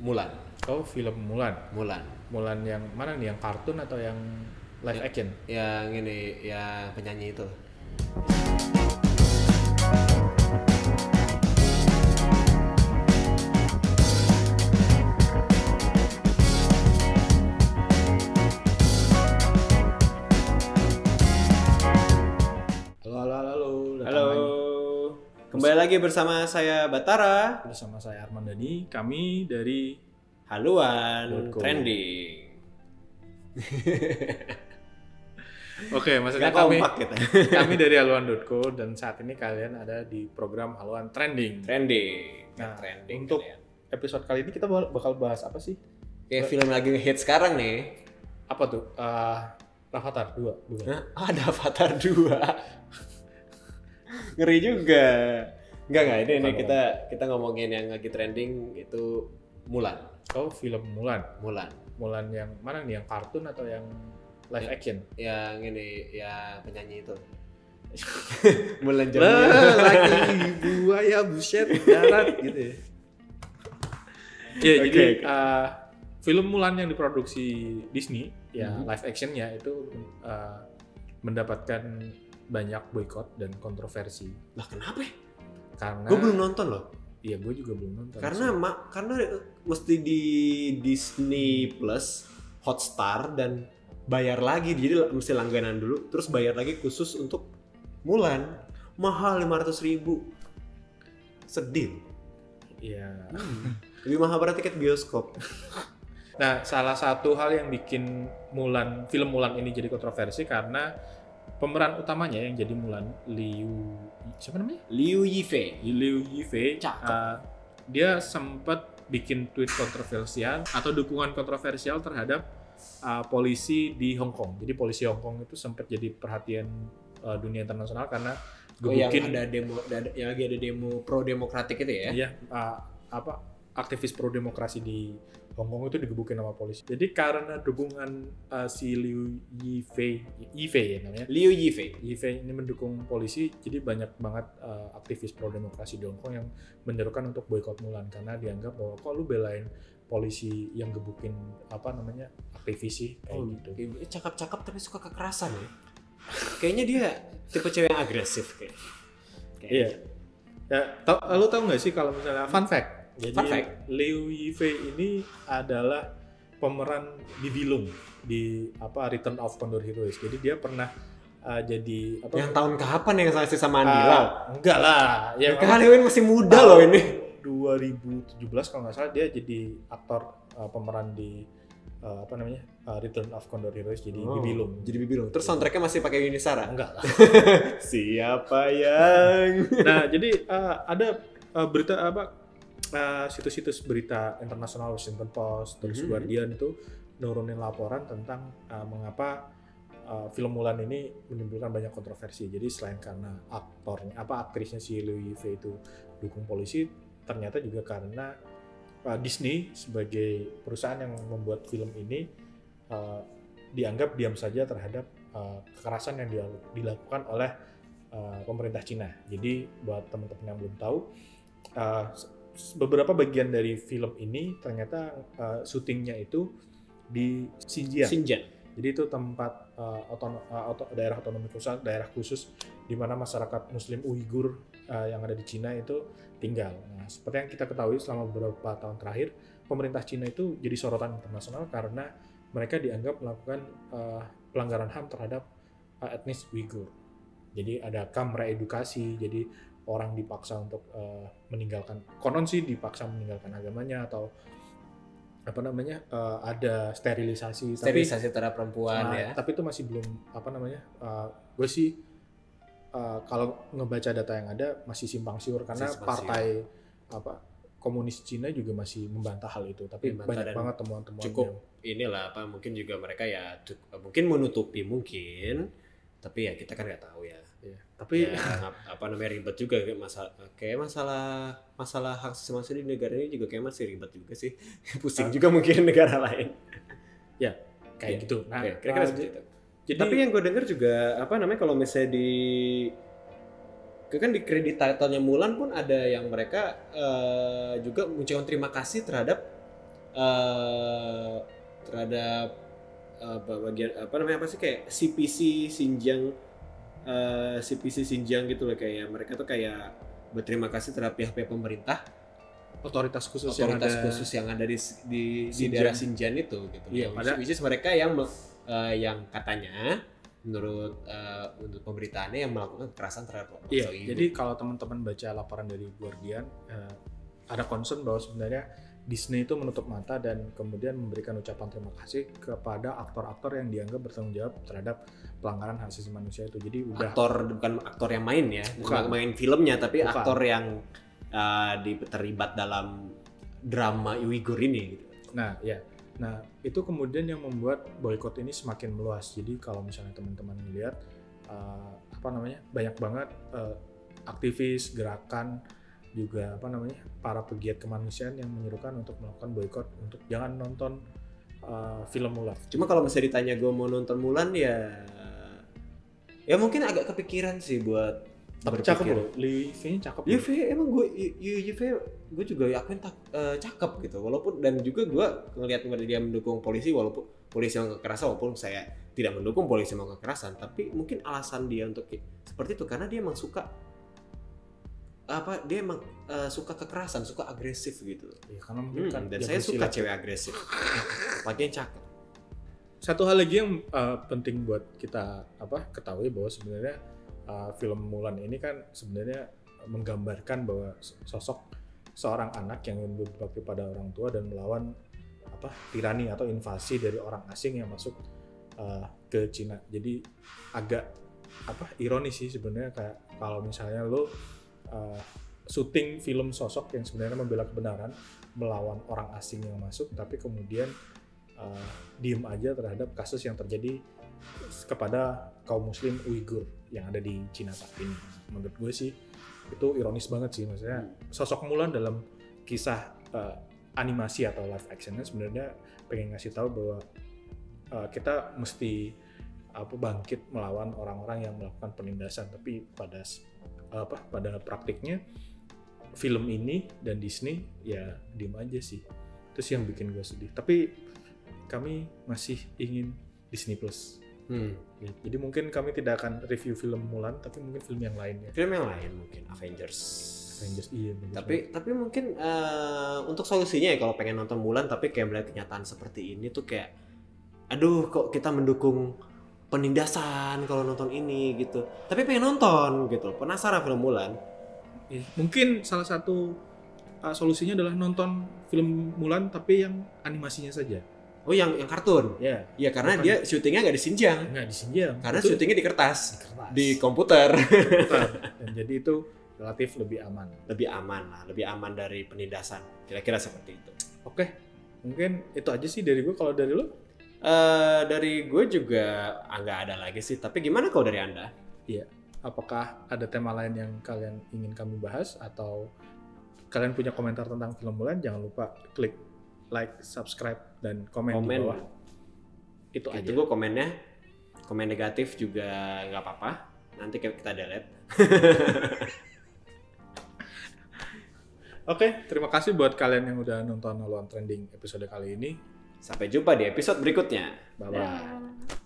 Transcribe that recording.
Mulan. Oh, film Mulan. Mulan. Mulan yang mana nih? Yang kartun atau yang live action? Yang ini, yang penyanyi itu. Halo. Halo. Kembali lagi bersama saya Batara. Bersama saya Arman Dhani. Kami dari Haluan .co. Trending. Oke, maksudnya Gak kompak kita. kami dari haluan.co dan saat ini kalian ada di program Haluan Trending. Trending. Nah, Trending untuk kalian. episode kali ini kita bakal bahas apa sih? Kayak film lagi ngehit sekarang nih. Apa tuh? Avatar 2, bukan? Hah? Ada Avatar 2. Ngeri juga. Enggak, ini Apa? kita ngomongin yang lagi trending itu Mulan. Oh, film Mulan. Mulan. Mulan yang mana nih? Yang kartun atau yang live action? Yang ini, yang penyanyi itu. Mulan Lah, Jamila. lagi buaya buset darat gitu ya. Ya, Oke, jadi oke. film Mulan yang diproduksi Disney ya Mhm. live actionnya itu mendapatkan banyak boykot dan kontroversi Lah kenapa ya? karena Gue belum nonton loh. iya, gue juga belum nonton Karena sih. karena mesti di Disney Plus, Hotstar dan bayar lagi. Jadi mesti langganan dulu, terus bayar lagi khusus untuk Mulan. Mahal 500.000. Sedih. Iya. Lebih mahal pada tiket bioskop. Nah, salah satu hal yang bikin film Mulan ini jadi kontroversi karena pemeran utamanya yang jadi Mulan, siapa namanya? Liu Yifei. Liu Yifei. Cakep. Dia sempat bikin tweet kontroversial atau dukungan kontroversial terhadap polisi di Hong Kong. Jadi polisi Hong Kong itu sempat jadi perhatian dunia internasional karena Yang gebukin ada demo, yang lagi ada demo pro demokratik itu ya? iya, aktivis pro demokrasi di Hong Kong itu digebukin sama polisi. Jadi karena dukungan si Liu Yifei ya namanya. Liu Yifei. Yifei ini mendukung polisi, jadi banyak banget aktivis pro demokrasi di Hong Kong yang menyerukan untuk boykot Mulan karena dianggap bahwa kok lu belain polisi yang gebukin aktivis sih kayak gitu. Cakep-cakep tapi suka kekerasan ya. Kayaknya dia tipe cewek yang agresif kayak. Iya. Ya, lu tau nggak sih kalau misalnya fun fact? Jadi Fun fact? Liu Yifei ini adalah pemeran di Bilung di Return of Condor Heroes. Jadi dia pernah jadi Yang tahun kapan yang saya sama Andi Lau? enggak lah. Ya Kalian masih muda loh ini. 2017 kalau nggak salah dia jadi aktor pemeran di Return of Condor Heroes jadi Bibi Lung. Jadi Bibi Lung. Terus soundtracknya masih pakai Yuni Shara? Enggak lah. Siapa yang? Nah, jadi ada berita situs-situs berita internasional, Washington Post, terus Guardian itu nurunin laporan tentang mengapa film Mulan ini menimbulkan banyak kontroversi. Jadi selain karena aktrisnya si Liu Yifei itu dukung polisi, ternyata juga karena Disney sebagai perusahaan yang membuat film ini dianggap diam saja terhadap kekerasan yang dilakukan oleh pemerintah Cina. Jadi buat teman-teman yang belum tahu, beberapa bagian dari film ini ternyata syutingnya itu di Xinjiang. Jadi itu tempat daerah otonomi khusus di mana masyarakat Muslim Uighur yang ada di Cina itu tinggal. Nah, seperti yang kita ketahui selama beberapa tahun terakhir, pemerintah Cina itu jadi sorotan internasional karena mereka dianggap melakukan pelanggaran HAM terhadap etnis Uighur. Jadi ada kamp reedukasi, jadi orang dipaksa untuk dipaksa meninggalkan agamanya atau ada sterilisasi terhadap perempuan ya. tapi itu masih belum gue sih kalau ngebaca data yang ada masih simpang siur karena partai komunis Cina juga masih membantah hal itu, tapi banyak banget temuan-temuan cukup inilah mungkin juga mereka ya mungkin menutupi mungkin, tapi ya kita kan nggak tahu ya. Tapi ya, ribet juga kayak masalah hak asasi manusia di negara ini juga kayak masih ribet juga sih. Pusing juga mungkin negara lain ya kayak gitu. Nah, kira-kira seperti itu. Jadi, tapi yang gue dengar juga kalau misalnya kan di kredit title-nya Mulan pun ada yang mereka juga mengucapkan terima kasih terhadap terhadap bagian apa sih kayak CPC Xinjiang gitu loh, kayak mereka tuh kayak berterima kasih terhadap pihak-pihak pemerintah, otoritas khusus yang ada di daerah Xinjiang itu gitu. Iya, Which is mereka yang katanya menurut pemberitaannya yang melakukan kekerasan terhadap Iya, jadi kalau teman-teman baca laporan dari Guardian, ada concern bahwa sebenarnya Disney itu menutup mata dan kemudian memberikan ucapan terima kasih kepada aktor-aktor yang dianggap bertanggung jawab terhadap pelanggaran hak asasi manusia itu. Jadi bukan aktor yang main ya, bukan main filmnya, tapi bukan. Aktor yang terlibat dalam drama Uyghur ini gitu. Nah, ya. Nah, itu kemudian yang membuat boykot ini semakin meluas. Jadi kalau misalnya teman-teman melihat banyak banget aktivis, gerakan, juga para pegiat kemanusiaan yang menyerukan untuk melakukan boykot untuk jangan nonton film Mulan. Cuma kalau misalnya ditanya gue mau nonton Mulan ya mungkin agak kepikiran sih buat. Tapi cakep loh, Liu Fei-nya cakep. Liu Fei emang gue juga yakin cakep gitu, walaupun dan juga gue ngelihat dia mendukung polisi walaupun polisi yang kekerasan, walaupun saya tidak mendukung polisi yang kekerasan, tapi mungkin alasan dia untuk seperti itu karena dia emang suka suka kekerasan, suka agresif gitu. Ya, karena mungkin dan saya suka cewek agresif. Makanya cakep. Satu hal lagi yang penting buat kita ketahui bahwa sebenarnya film Mulan ini kan sebenarnya menggambarkan bahwa sosok seorang anak yang ingin berbakti pada orang tua dan melawan tirani atau invasi dari orang asing yang masuk ke Cina. Jadi agak ironis sih sebenarnya, kayak kalau misalnya lo syuting film sosok yang sebenarnya membela kebenaran melawan orang asing yang masuk, tapi kemudian diem aja terhadap kasus yang terjadi kepada kaum muslim Uyghur yang ada di Cina saat ini. Menurut gue sih itu ironis banget sih, maksudnya sosok Mulan dalam kisah animasi atau live actionnya sebenarnya pengen ngasih tahu bahwa kita mesti bangkit melawan orang-orang yang melakukan penindasan, tapi pada praktiknya film ini dan Disney ya diem aja sih. Itu sih yang bikin gue sedih. Tapi kami masih ingin Disney Plus. Jadi mungkin kami tidak akan review film Mulan, tapi mungkin film yang lain ya. Film yang lain mungkin Avengers iya. Tapi mungkin untuk solusinya ya kalau pengen nonton Mulan tapi kayak melihat kenyataan seperti ini tuh kayak aduh kok kita mendukung penindasan kalau nonton ini gitu. Tapi pengen nonton gitu. Penasaran film Mulan. Mungkin salah satu solusinya adalah nonton film Mulan tapi yang animasinya saja. Oh, yang kartun? Iya. Iya, karena dia syutingnya nggak di Xinjiang. Nggak di Xinjiang. Karena syutingnya di kertas. Di komputer. Dan jadi itu relatif lebih aman. Lebih aman dari penindasan. Kira-kira seperti itu. Oke, mungkin itu aja sih dari gue. Kalau dari lo? Dari gue juga nggak ada lagi sih. Tapi gimana kalau dari Anda? Iya. Apakah ada tema lain yang kalian ingin kami bahas? Atau kalian punya komentar tentang film Mulan? Jangan lupa klik like, subscribe, dan komen di bawah. Itu aja. Tunggu komennya. Komen negatif juga nggak apa-apa. Nanti kita delete. Oke, terima kasih buat kalian yang udah nonton Haluan Trending episode kali ini. Sampai jumpa di episode berikutnya. Bye-bye.